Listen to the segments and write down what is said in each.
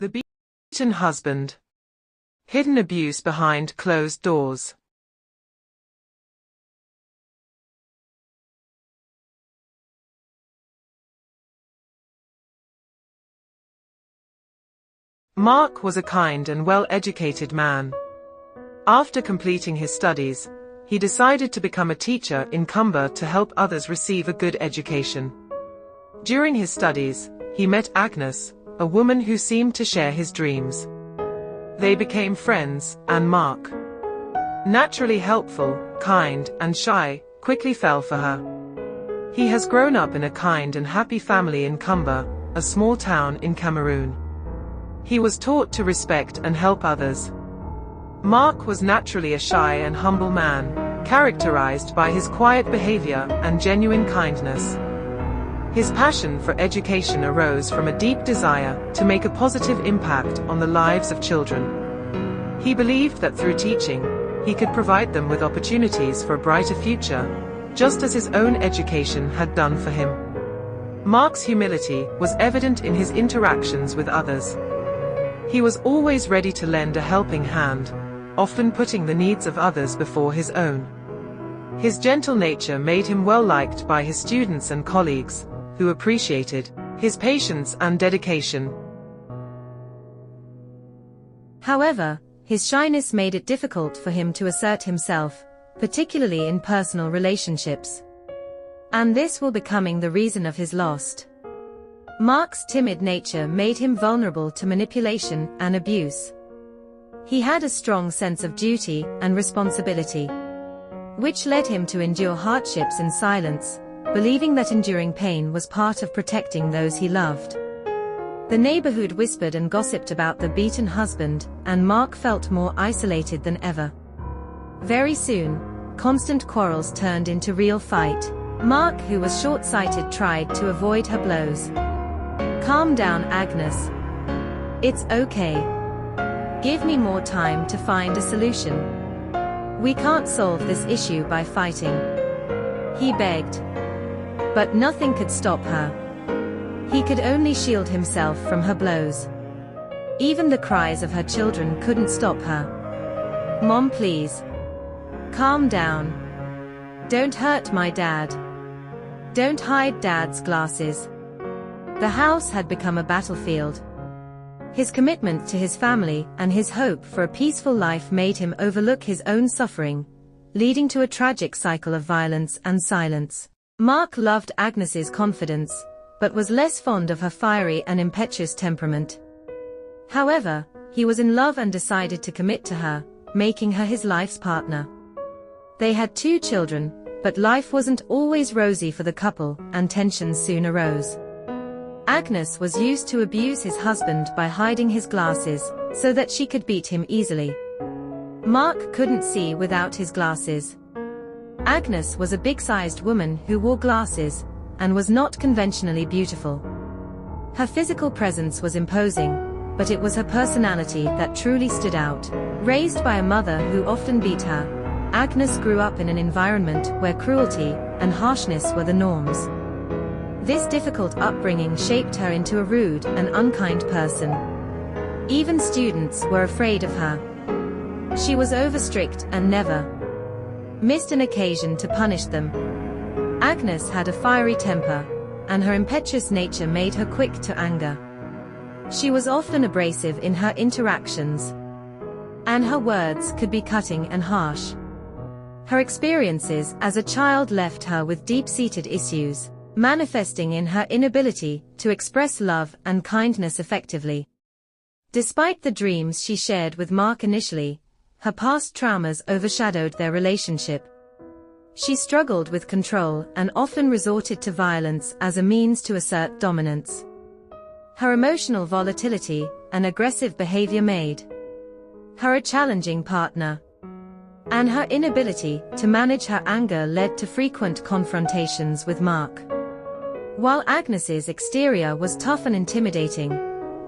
The beaten husband. Hidden abuse behind closed doors. Marc was a kind and well-educated man. After completing his studies, he decided to become a teacher in Cumber to help others receive a good education. During his studies, he met Agnes, a woman who seemed to share his dreams. They became friends, and Marc, naturally helpful, kind, and shy, quickly fell for her. He has grown up in a kind and happy family in Cumber, a small town in Cameroon. He was taught to respect and help others. Marc was naturally a shy and humble man, characterized by his quiet behavior and genuine kindness. His passion for education arose from a deep desire to make a positive impact on the lives of children. He believed that through teaching, he could provide them with opportunities for a brighter future, just as his own education had done for him. Marc's humility was evident in his interactions with others. He was always ready to lend a helping hand, often putting the needs of others before his own. His gentle nature made him well liked by his students and colleagues, who appreciated his patience and dedication. However, his shyness made it difficult for him to assert himself, particularly in personal relationships. And this will becoming the reason of his loss. Marc's timid nature made him vulnerable to manipulation and abuse. He had a strong sense of duty and responsibility, which led him to endure hardships in silence, believing that enduring pain was part of protecting those he loved. The neighborhood whispered and gossiped about the beaten husband, and Marc felt more isolated than ever. Very soon, constant quarrels turned into real fight. Marc, who was short-sighted, tried to avoid her blows. "Calm down, Agnes. It's okay. Give me more time to find a solution. We can't solve this issue by fighting," he begged. But nothing could stop her. He could only shield himself from her blows. Even the cries of her children couldn't stop her. "Mom, please. Calm down. Don't hurt my dad. Don't hide Dad's glasses." The house had become a battlefield. His commitment to his family and his hope for a peaceful life made him overlook his own suffering, leading to a tragic cycle of violence and silence. Marc loved Agnes's confidence, but was less fond of her fiery and impetuous temperament. However, he was in love and decided to commit to her, making her his life's partner. They had 2 children, but life wasn't always rosy for the couple, and tensions soon arose. Agnes was used to abuse his husband by hiding his glasses, so that she could beat him easily. Marc couldn't see without his glasses. Agnes was a big-sized woman who wore glasses, and was not conventionally beautiful. Her physical presence was imposing, but it was her personality that truly stood out. Raised by a mother who often beat her, Agnes grew up in an environment where cruelty and harshness were the norms. This difficult upbringing shaped her into a rude and unkind person. Even students were afraid of her. She was over-strict and never missed an occasion to punish them. Agnes had a fiery temper, and her impetuous nature made her quick to anger. She was often abrasive in her interactions, and her words could be cutting and harsh. Her experiences as a child left her with deep-seated issues, manifesting in her inability to express love and kindness effectively. Despite the dreams she shared with Marc initially, her past traumas overshadowed their relationship. She struggled with control and often resorted to violence as a means to assert dominance. Her emotional volatility and aggressive behavior made her a challenging partner, and her inability to manage her anger led to frequent confrontations with Marc. While Agnes's exterior was tough and intimidating,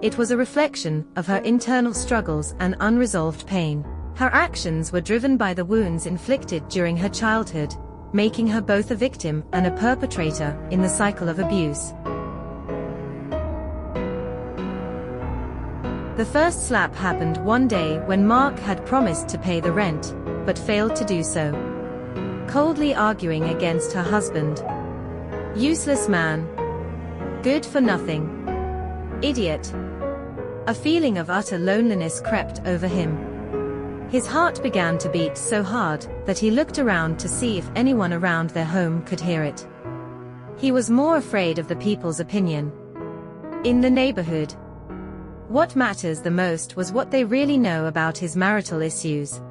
it was a reflection of her internal struggles and unresolved pain. Her actions were driven by the wounds inflicted during her childhood, making her both a victim and a perpetrator in the cycle of abuse. The first slap happened one day when Marc had promised to pay the rent, but failed to do so. Coldly arguing against her husband. Useless man. Good for nothing. Idiot. A feeling of utter loneliness crept over him. His heart began to beat so hard that he looked around to see if anyone around their home could hear it. He was more afraid of the people's opinion in the neighborhood. What matters the most was what they really know about his marital issues.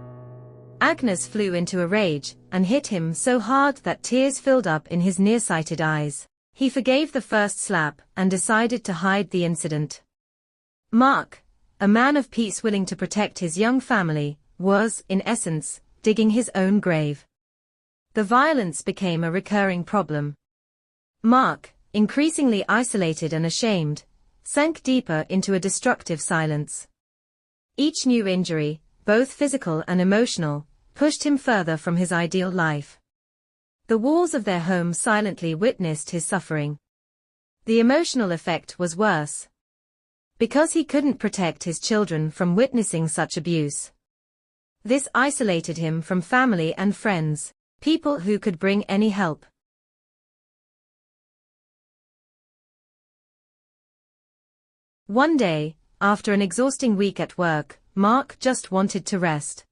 Agnes flew into a rage and hit him so hard that tears filled up in his nearsighted eyes. He forgave the first slap and decided to hide the incident. Marc, a man of peace willing to protect his young family, was, in essence, digging his own grave. The violence became a recurring problem. Marc, increasingly isolated and ashamed, sank deeper into a destructive silence. Each new injury, both physical and emotional, pushed him further from his ideal life. The walls of their home silently witnessed his suffering. The emotional effect was worse. Because he couldn't protect his children from witnessing such abuse. This isolated him from family and friends, people who could bring any help. One day, after an exhausting week at work, Marc just wanted to rest.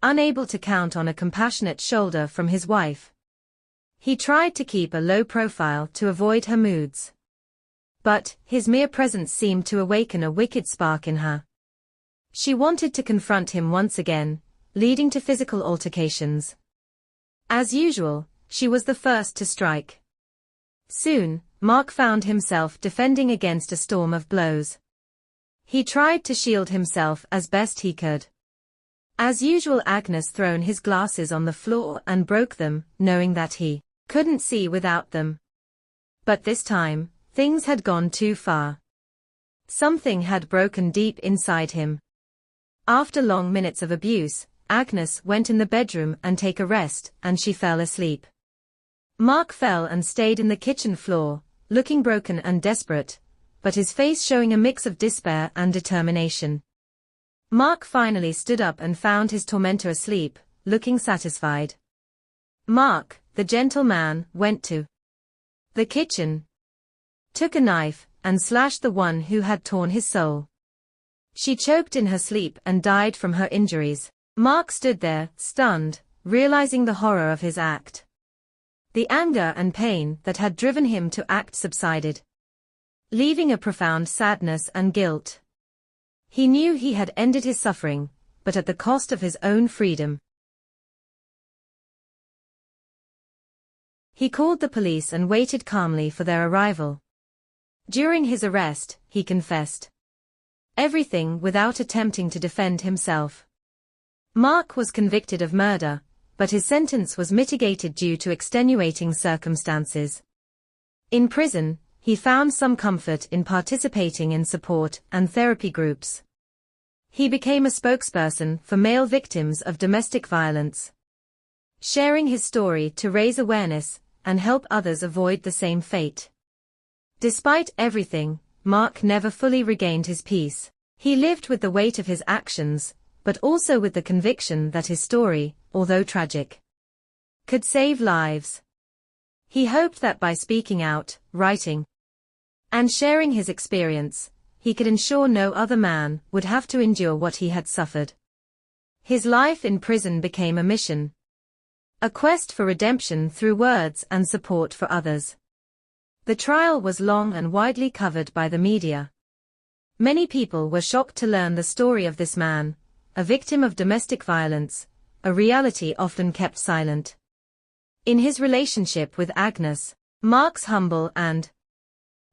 Unable to count on a compassionate shoulder from his wife. He tried to keep a low profile to avoid her moods. But his mere presence seemed to awaken a wicked spark in her. She wanted to confront him once again, leading to physical altercations. As usual, she was the first to strike. Soon, Marc found himself defending against a storm of blows. He tried to shield himself as best he could. As usual, Agnes thrown his glasses on the floor and broke them, knowing that he couldn't see without them. But this time, things had gone too far. Something had broken deep inside him. After long minutes of abuse, Agnes went in the bedroom and take a rest, and she fell asleep. Marc fell and stayed in the kitchen floor, looking broken and desperate, but his face showing a mix of despair and determination. Marc finally stood up and found his tormentor asleep, looking satisfied. Marc, the gentle man, went to the kitchen, took a knife, and slashed the one who had torn his soul. She choked in her sleep and died from her injuries. Marc stood there, stunned, realizing the horror of his act. The anger and pain that had driven him to act subsided, leaving a profound sadness and guilt. He knew he had ended his suffering, but at the cost of his own freedom. He called the police and waited calmly for their arrival. During his arrest, he confessed everything without attempting to defend himself. Marc was convicted of murder, but his sentence was mitigated due to extenuating circumstances. In prison, he found some comfort in participating in support and therapy groups. He became a spokesperson for male victims of domestic violence, sharing his story to raise awareness and help others avoid the same fate. Despite everything, Marc never fully regained his peace. He lived with the weight of his actions, but also with the conviction that his story, although tragic, could save lives. He hoped that by speaking out, writing, and sharing his experience, he could ensure no other man would have to endure what he had suffered. His life in prison became a mission, a quest for redemption through words and support for others. The trial was long and widely covered by the media. Many people were shocked to learn the story of this man, a victim of domestic violence, a reality often kept silent. In his relationship with Agnes, Marc's humble and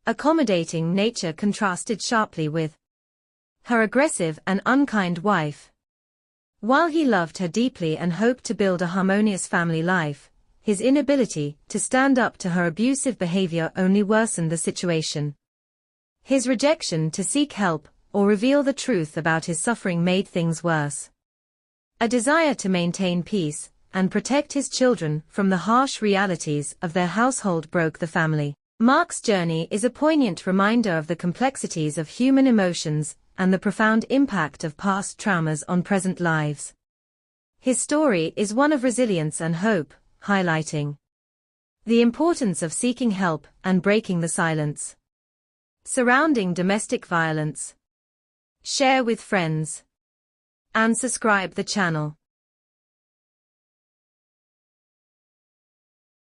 accommodating nature contrasted sharply with her aggressive and unkind wife. While he loved her deeply and hoped to build a harmonious family life, his inability to stand up to her abusive behavior only worsened the situation. His rejection to seek help or reveal the truth about his suffering made things worse. A desire to maintain peace and protect his children from the harsh realities of their household broke the family. Marc's journey is a poignant reminder of the complexities of human emotions and the profound impact of past traumas on present lives. His story is one of resilience and hope, highlighting the importance of seeking help and breaking the silence surrounding domestic violence. Share with friends and subscribe the channel.